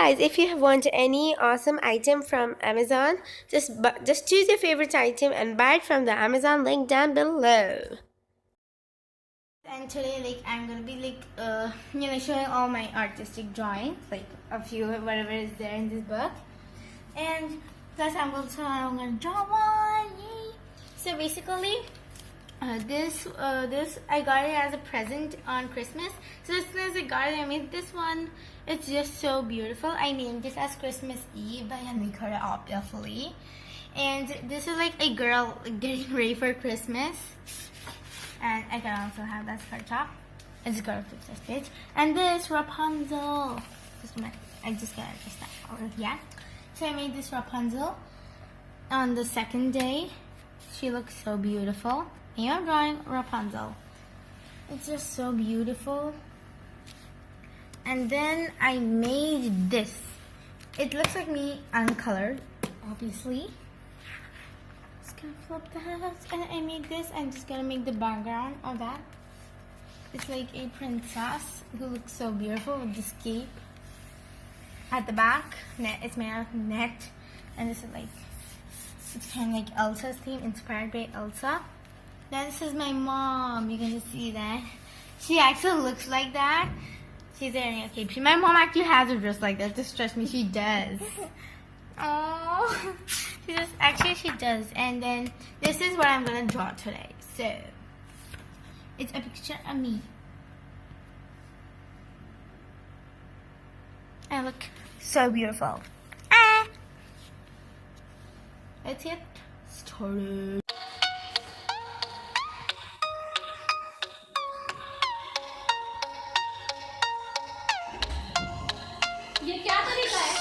guys, if you want any awesome item from Amazon, just choose your favorite item and buy it from the Amazon link down below. And today, I'm gonna be showing all my artistic drawings, like a few whatever is there in this book, and plus I'm gonna draw one. Yay! So basically, this I got it as a present on Christmas. So as soon as I got it, I made this one. It's just so beautiful. I named this as Christmas Eve by Anvi, obviously. And this is like a girl getting ready for Christmas. And I can also have that skirt top. I just gotta fix this page. And this Rapunzel. I just gotta adjust that color. Yeah. So I made this Rapunzel on the second day. She looks so beautiful. And I'm drawing Rapunzel. It's just so beautiful. And then I made this. It looks like me uncolored, obviously. Just gonna flip that. And I made this. I'm just gonna make the background of that. It's like a princess who looks so beautiful with this cape. At the back, it's made out of net. And this is it's kind of like Elsa's theme, inspired by Elsa. Now this is my mom. You can just see that. She actually looks like that. She's wearing a cape. My mom actually has a dress like that. Just trust me, she does. Oh, she does. And then this is what I'm gonna draw today. So it's a picture of me. I look so beautiful. Let's get started. ये क्या तरीका है?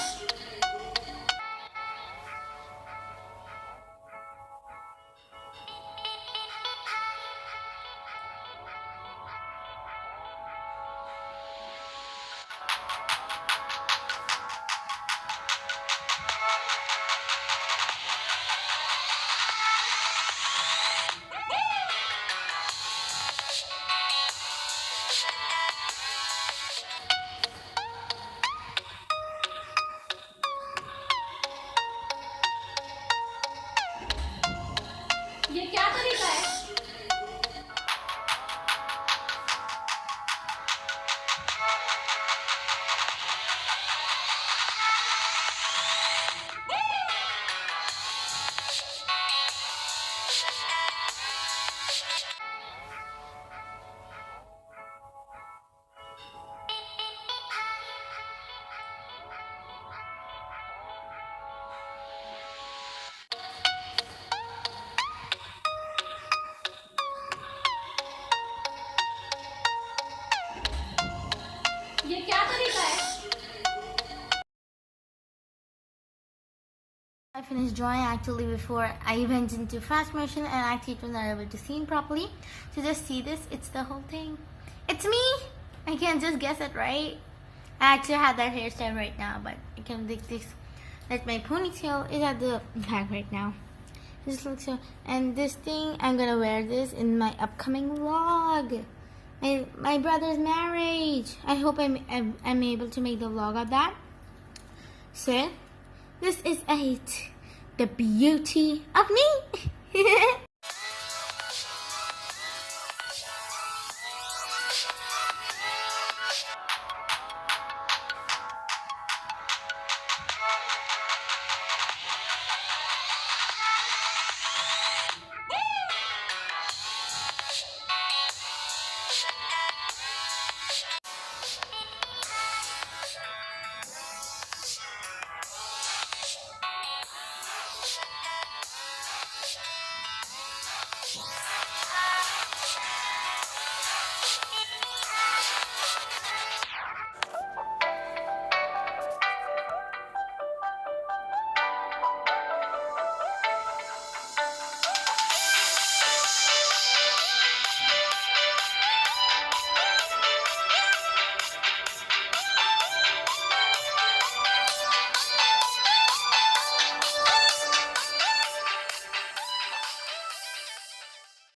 ये क्या तरीका है? ये क्या तरीका है? I finished drawing actually before I went into fast motion, and actually it was not able to see properly. So just see this, it's the whole thing. It's me! I can just guess it, right? I actually have that hairstyle right now, but I can like this. Like my ponytail is at the back right now. This looks so. And this thing, I'm gonna wear this in my upcoming vlog. My brother's marriage. I hope I'm able to make the vlog of that. So, this is it. The beauty of me.